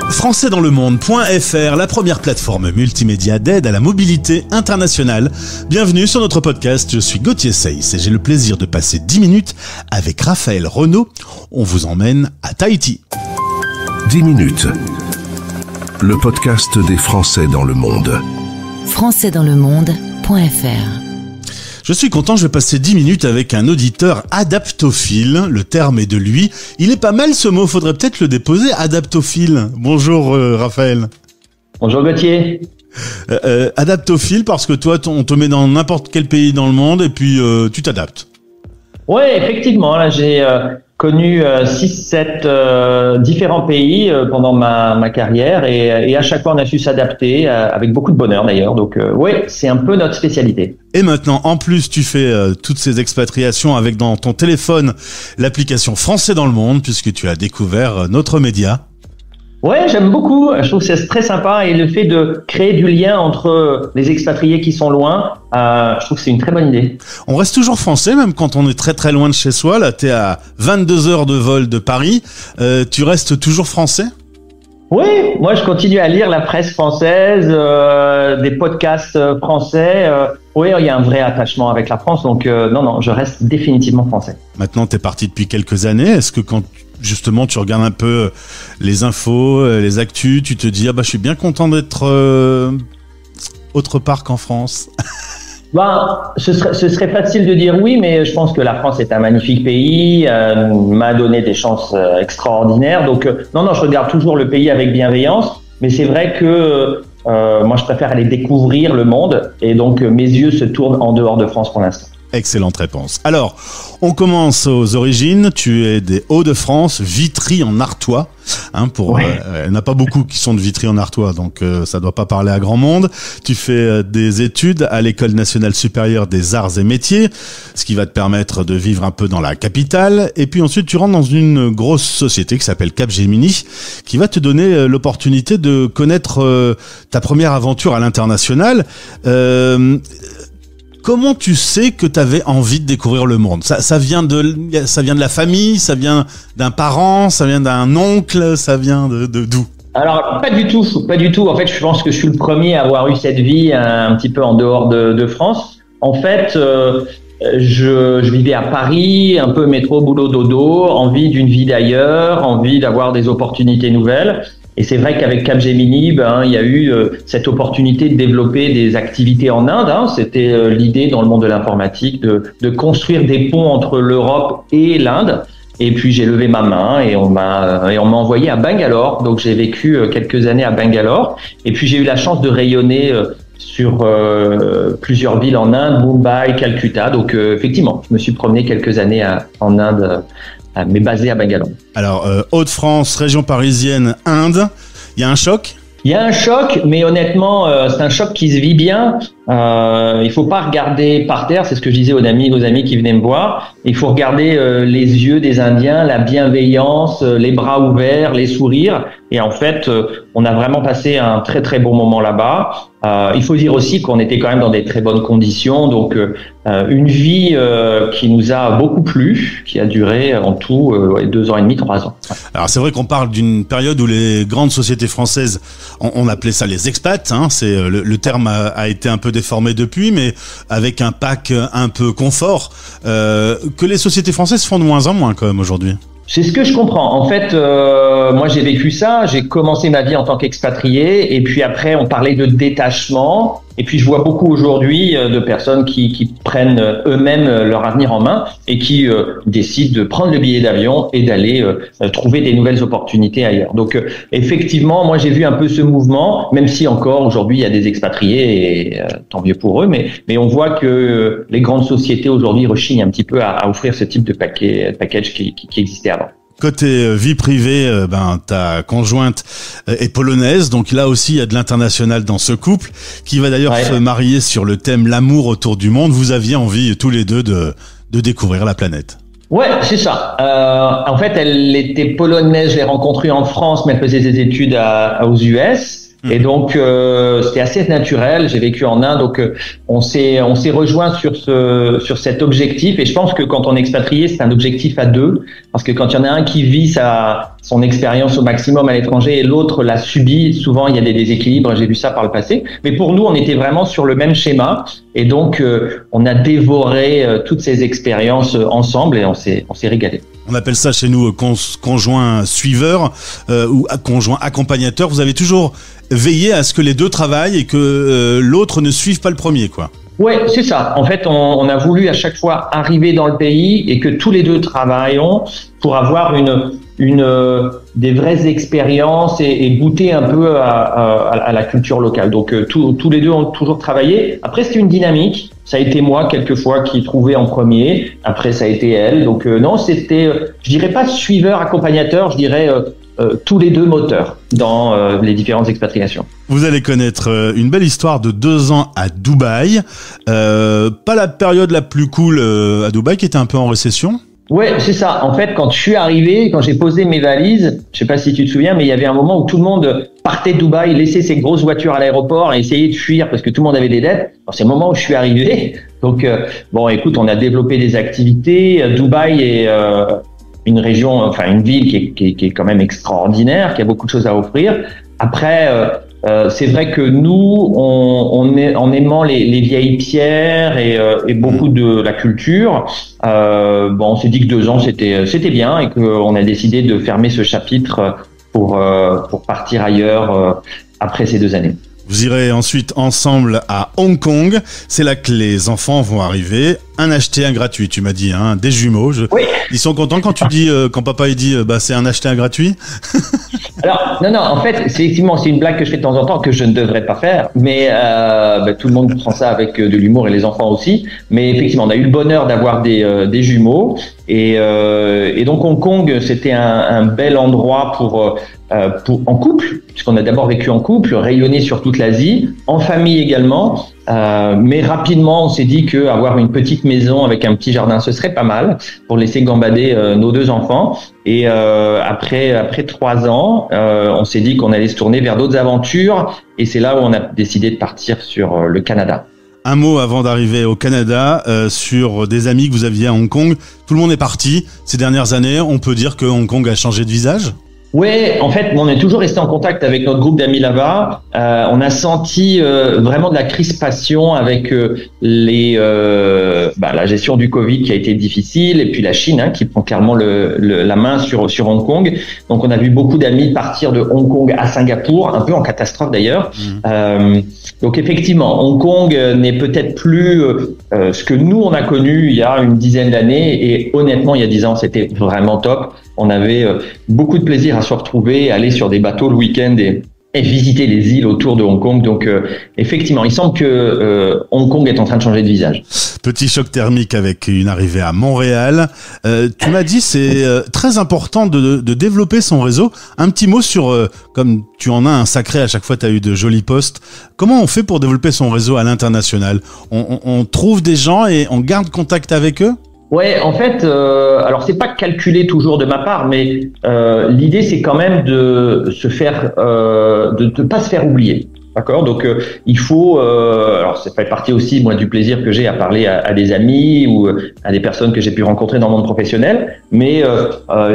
Françaisdanslemonde.fr, la première plateforme multimédia d'aide à la mobilité internationale. Bienvenue sur notre podcast, je suis Gauthier Seyss et j'ai le plaisir de passer 10 minutes avec Raphaël Renaud. On vous emmène à Tahiti. 10 minutes, le podcast des Français dans le monde. Françaisdanslemonde.fr. Je suis content, je vais passer 10 minutes avec un auditeur adaptophile. Le terme est de lui. Il est pas mal ce mot, faudrait peut-être le déposer, adaptophile. Bonjour Raphaël. Bonjour Gauthier. Adaptophile parce que toi, on te met dans n'importe quel pays dans le monde et puis tu t'adaptes. Oui, effectivement, là j'ai connu 6-7 différents pays pendant ma carrière et à chaque fois on a su s'adapter avec beaucoup de bonheur d'ailleurs. Donc oui, c'est un peu notre spécialité. Et maintenant, en plus, tu fais toutes ces expatriations avec dans ton téléphone l'application Français dans le monde puisque tu as découvert notre média. Ouais, j'aime beaucoup. Je trouve que c'est très sympa et le fait de créer du lien entre les expatriés qui sont loin, je trouve que c'est une très bonne idée. On reste toujours français, même quand on est très très loin de chez soi. Là, t'es à 22 heures de vol de Paris. Tu restes toujours français ? Oui, moi je continue à lire la presse française, des podcasts français. Oui, il y a un vrai attachement avec la France, donc non, je reste définitivement français. Maintenant, t'es parti depuis quelques années. Est-ce que quand justement tu regardes un peu les infos, les actus, tu te dis je suis bien content d'être autre part qu'en France? Ce serait facile de dire oui, mais je pense que la France est un magnifique pays, m'a donné des chances extraordinaires. Donc non, je regarde toujours le pays avec bienveillance, mais c'est vrai que moi je préfère aller découvrir le monde et donc mes yeux se tournent en dehors de France pour l'instant. Excellente réponse. Alors, on commence aux origines. Tu es des Hauts-de-France, Vitry en Artois. Il n'y en a pas beaucoup qui sont de Vitry en Artois, donc ça doit pas parler à grand monde. Tu fais des études à l'École nationale supérieure des arts et métiers, ce qui va te permettre de vivre un peu dans la capitale. Et puis ensuite, tu rentres dans une grosse société qui s'appelle Capgemini, qui va te donner l'opportunité de connaître ta première aventure à l'international. Comment tu sais que tu avais envie de découvrir le monde ? Ça vient de la famille, ça vient d'un parent, ça vient d'un oncle, ça vient de d'où ? Alors pas du tout. En fait, je pense que je suis le premier à avoir eu cette vie un petit peu en dehors de France. En fait, je vivais à Paris, un peu métro, boulot, dodo, envie d'une vie d'ailleurs, envie d'avoir des opportunités nouvelles. Et c'est vrai qu'avec Capgemini, il y a eu cette opportunité de développer des activités en Inde. C'était l'idée dans le monde de l'informatique de construire des ponts entre l'Europe et l'Inde. Et puis j'ai levé ma main et on m'a envoyé à Bangalore. Donc j'ai vécu quelques années à Bangalore. Et puis j'ai eu la chance de rayonner sur plusieurs villes en Inde, Mumbai, Calcutta. Donc effectivement, je me suis promené quelques années en Inde, mais basé à Bangalore. Alors, Hauts-de-France, région parisienne, Inde, il y a un choc ? Il y a un choc, mais honnêtement, c'est un choc qui se vit bien. Il faut pas regarder par terre, c'est ce que je disais aux amis qui venaient me voir. Il faut regarder les yeux des Indiens, la bienveillance, les bras ouverts, les sourires. Et en fait, on a vraiment passé un très très bon moment là-bas. Il faut dire aussi qu'on était quand même dans des très bonnes conditions, donc une vie qui nous a beaucoup plu, qui a duré en tout 2 ans et demi, 3 ans. Alors c'est vrai qu'on parle d'une période où les grandes sociétés françaises, on appelait ça les expats, c'est le terme a été un peu déformé depuis, mais avec un pack un peu confort que les sociétés françaises font de moins en moins quand même aujourd'hui. C'est ce que je comprends. En fait, moi j'ai vécu ça. J'ai commencé ma vie en tant qu'expatrié, et puis après on parlait de détachement. Et puis je vois beaucoup aujourd'hui de personnes qui prennent eux-mêmes leur avenir en main et qui décident de prendre le billet d'avion et d'aller trouver des nouvelles opportunités ailleurs. Donc effectivement, moi j'ai vu un peu ce mouvement, même si encore aujourd'hui il y a des expatriés et tant mieux pour eux, mais on voit que les grandes sociétés aujourd'hui rechignent un petit peu à offrir ce type de package qui existait avant. Côté vie privée, ta conjointe est polonaise, donc là aussi il y a de l'international dans ce couple, qui va d'ailleurs se marier sur le thème l'amour autour du monde. Vous aviez envie tous les deux de découvrir la planète. Ouais, c'est ça. En fait, elle était polonaise, je l'ai rencontrée en France, mais elle faisait des études aux US. Et donc c'était assez naturel. J'ai vécu en Inde, donc on s'est rejoint sur cet objectif. Et je pense que quand on est expatrié, c'est un objectif à deux, parce que quand il y en a un qui vit sa son expérience au maximum à l'étranger et l'autre l'a subi. Souvent, il y a des déséquilibres. J'ai vu ça par le passé. Mais pour nous, on était vraiment sur le même schéma. Et donc, on a dévoré toutes ces expériences ensemble et on s'est régalé. On appelle ça chez nous conjoint suiveur ou conjoint accompagnateur. Vous avez toujours veillé à ce que les deux travaillent et que l'autre ne suive pas le premier, quoi. Ouais, c'est ça. En fait, on a voulu à chaque fois arriver dans le pays et que tous les deux travaillons pour avoir des vraies expériences et goûter un peu à la culture locale. Donc, tous les deux ont toujours travaillé. Après, c'était une dynamique. Ça a été moi, quelquefois, qui trouvais en premier. Après, ça a été elle. Donc, non, c'était, je dirais pas suiveur, accompagnateur, je dirais tous les deux moteurs dans les différentes expatriations. Vous allez connaître une belle histoire de 2 ans à Dubaï. Pas la période la plus cool à Dubaï, qui était un peu en récession. Ouais, c'est ça. En fait, quand je suis arrivé, quand j'ai posé mes valises, je sais pas si tu te souviens, mais il y avait un moment où tout le monde partait de Dubaï, laissait ses grosses voitures à l'aéroport et essayait de fuir parce que tout le monde avait des dettes. Alors, c'est le moment où je suis arrivé. Donc, bon, écoute, on a développé des activités. Dubaï est une région, enfin une ville qui est quand même extraordinaire, qui a beaucoup de choses à offrir. Après, c'est vrai que nous, en aimant les vieilles pierres et beaucoup de la culture, on s'est dit que 2 ans c'était bien et qu'on a décidé de fermer ce chapitre pour partir ailleurs après ces 2 années. Vous irez ensuite ensemble à Hong Kong. C'est là que les enfants vont arriver. Un acheté, un gratuit, tu m'as dit, hein, des jumeaux. Oui. Ils sont contents quand tu dis, quand papa il dit, c'est un acheté, un gratuit. Alors, non, en fait, c'est une blague que je fais de temps en temps que je ne devrais pas faire, mais tout le monde prend ça avec de l'humour et les enfants aussi. Mais effectivement, on a eu le bonheur d'avoir des jumeaux et donc Hong Kong, c'était un bel endroit pour en couple, puisqu'on a d'abord vécu en couple, rayonné sur toute l'Asie, en famille également. Mais rapidement, on s'est dit que avoir une petite maison avec un petit jardin, ce serait pas mal pour laisser gambader nos 2 enfants. Et après 3 ans, on s'est dit qu'on allait se tourner vers d'autres aventures. Et c'est là où on a décidé de partir sur le Canada. Un mot avant d'arriver au Canada sur des amis que vous aviez à Hong Kong. Tout le monde est parti. Ces dernières années, on peut dire que Hong Kong a changé de visage ? Ouais, en fait, on est toujours resté en contact avec notre groupe d'amis là-bas. On a senti vraiment de la crispation avec la gestion du Covid qui a été difficile, et puis la Chine qui prend clairement la main sur Hong Kong. Donc, on a vu beaucoup d'amis partir de Hong Kong à Singapour, un peu en catastrophe d'ailleurs. Donc, effectivement, Hong Kong n'est peut-être plus ce que nous on a connu il y a une dizaine d'années. Et honnêtement, il y a 10 ans, c'était vraiment top. On avait beaucoup de plaisir à se retrouver, aller sur des bateaux le week-end et visiter les îles autour de Hong Kong. Donc, effectivement, il semble que Hong Kong est en train de changer de visage. Petit choc thermique avec une arrivée à Montréal. Tu m'as dit c'est très important de développer son réseau. Un petit mot sur, comme tu en as un sacré, à chaque fois tu as eu de jolis posts. Comment on fait pour développer son réseau à l'international ? On trouve des gens et on garde contact avec eux ? Ouais, en fait, alors c'est pas calculé toujours de ma part, mais l'idée c'est quand même de se faire, de pas se faire oublier, d'accord. Donc il faut, alors ça fait partie aussi moi du plaisir que j'ai à parler à des amis ou à des personnes que j'ai pu rencontrer dans le monde professionnel, mais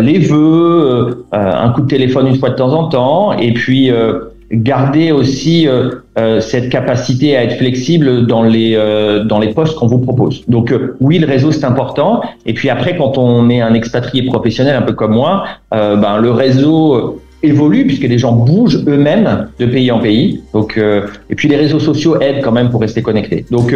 les vœux, un coup de téléphone une fois de temps en temps, et puis garder aussi cette capacité à être flexible dans les postes qu'on vous propose. Donc oui, le réseau c'est important. Et puis après, quand on est un expatrié professionnel un peu comme moi, le réseau évolue puisque les gens bougent eux-mêmes de pays en pays. Donc et puis les réseaux sociaux aident quand même pour rester connectés. Donc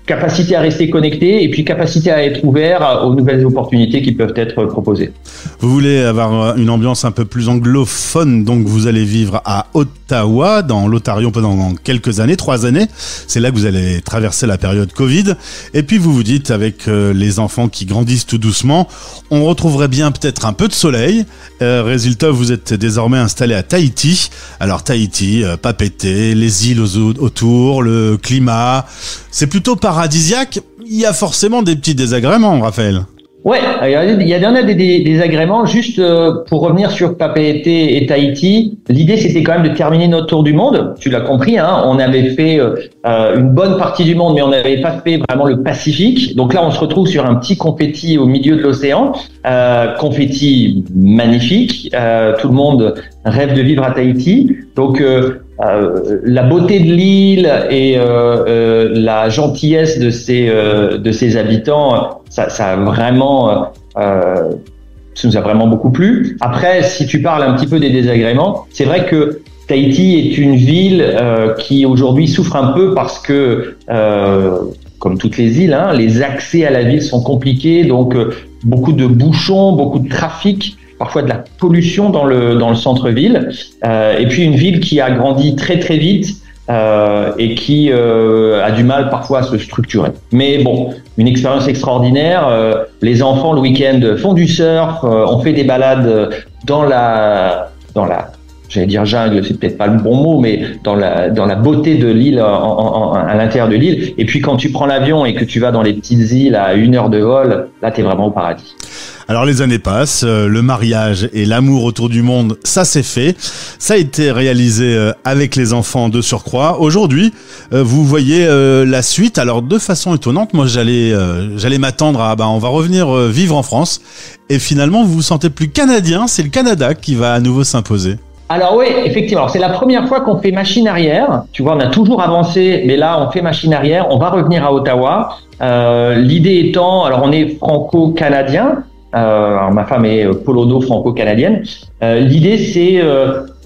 capacité à rester connecté et puis capacité à être ouvert aux nouvelles opportunités qui peuvent être proposées. Vous voulez avoir une ambiance un peu plus anglophone, donc vous allez vivre à Ottawa, dans l'Ontario pendant quelques années, 3 années. C'est là que vous allez traverser la période Covid. Et puis vous vous dites, avec les enfants qui grandissent tout doucement, on retrouverait bien peut-être un peu de soleil. Résultat, vous êtes désormais installé à Tahiti. Alors Tahiti, Papeete, les îles autour, le climat, c'est plutôt paradisiaque. Il y a forcément des petits désagréments, Raphaël. Ouais, il y en a des agréments. Juste pour revenir sur Papeete et Tahiti, l'idée c'était quand même de terminer notre tour du monde. Tu l'as compris, hein, on avait fait une bonne partie du monde, mais on n'avait pas fait vraiment le Pacifique. Donc là, on se retrouve sur un petit confetti au milieu de l'océan, confetti magnifique. Tout le monde rêve de vivre à Tahiti. Donc la beauté de l'île et la gentillesse de ses habitants, ça a vraiment, ça nous a vraiment beaucoup plu. Après, si tu parles un petit peu des désagréments, c'est vrai que Tahiti est une ville qui aujourd'hui souffre un peu parce que, comme toutes les îles, hein, les accès à la ville sont compliqués, donc beaucoup de bouchons, beaucoup de trafic, parfois de la pollution dans le centre-ville, et puis une ville qui a grandi très très vite et qui a du mal parfois à se structurer. Mais bon, une expérience extraordinaire. Les enfants le week-end font du surf, on fait des balades dans la j'allais dire jungle, c'est peut-être pas le bon mot, mais dans la beauté de l'île, à l'intérieur de l'île. Et puis quand tu prends l'avion et que tu vas dans les petites îles à 1 heure de vol, là t'es vraiment au paradis. Alors les années passent, le mariage et l'amour autour du monde, ça c'est fait. Ça a été réalisé avec les enfants de surcroît. Aujourd'hui, vous voyez la suite. Alors de façon étonnante, moi j'allais m'attendre à on va revenir vivre en France. Et finalement, vous vous sentez plus canadien. C'est le Canada qui va à nouveau s'imposer. Alors oui, effectivement. Alors, c'est la première fois qu'on fait machine arrière. Tu vois, on a toujours avancé, mais là, on fait machine arrière. On va revenir à Ottawa. L'idée étant, alors on est franco-canadien. Alors ma femme est polono-franco-canadienne. L'idée, c'est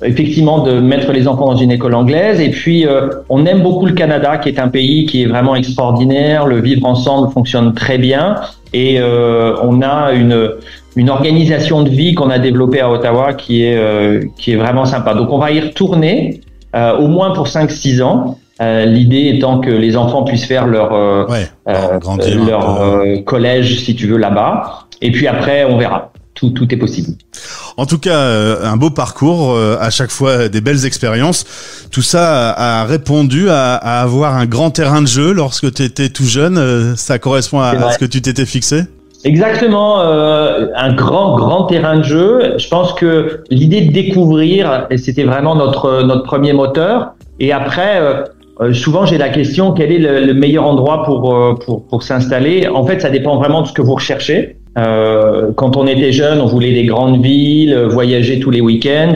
effectivement de mettre les enfants dans une école anglaise. Et puis, on aime beaucoup le Canada, qui est un pays qui est vraiment extraordinaire. Le vivre ensemble fonctionne très bien. Et on a une organisation de vie qu'on a développée à Ottawa qui est vraiment sympa. Donc, on va y retourner au moins pour 5-6 ans. L'idée étant que les enfants puissent faire leur collège, si tu veux, là-bas. Et puis après, on verra. Tout est possible. En tout cas, un beau parcours, à chaque fois des belles expériences. Tout ça a répondu à avoir un grand terrain de jeu lorsque tu étais tout jeune. Ça correspond à ce que tu t'étais fixé ? Exactement, un grand terrain de jeu. Je pense que l'idée de découvrir, c'était vraiment notre premier moteur. Et après, souvent j'ai la question, quel est le meilleur endroit pour s'installer ? En fait, ça dépend vraiment de ce que vous recherchez. Quand on était jeune, on voulait des grandes villes, voyager tous les week-ends.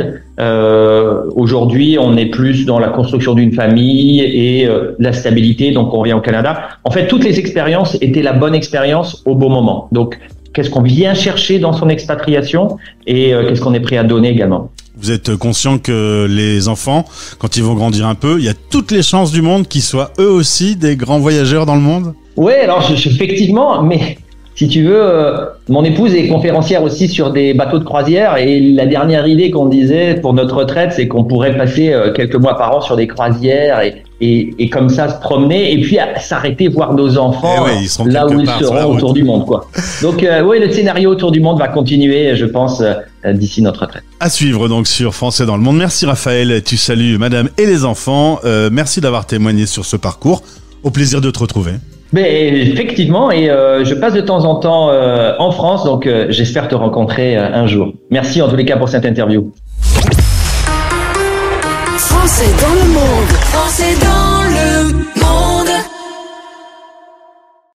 Aujourd'hui, on est plus dans la construction d'une famille et la stabilité, donc on vient au Canada. En fait, toutes les expériences étaient la bonne expérience au bon moment. Donc, qu'est-ce qu'on vient chercher dans son expatriation et qu'est-ce qu'on est prêt à donner également. Vous êtes conscient que les enfants, quand ils vont grandir un peu, il y a toutes les chances du monde qu'ils soient eux aussi des grands voyageurs dans le monde ? Oui, alors effectivement, mais... Si tu veux, mon épouse est conférencière aussi sur des bateaux de croisière et la dernière idée qu'on disait pour notre retraite, c'est qu'on pourrait passer quelques mois par an sur des croisières et comme ça se promener et puis s'arrêter voir nos enfants là où ils seront autour du monde, quoi. Donc oui, le scénario autour du monde va continuer, je pense, d'ici notre retraite. À suivre donc sur Français dans le monde. Merci Raphaël, tu salues madame et les enfants. Merci d'avoir témoigné sur ce parcours. Au plaisir de te retrouver. Ben, effectivement, et je passe de temps en temps en France, donc j'espère te rencontrer un jour. Merci en tous les cas pour cette interview. Français dans le monde, Français dans le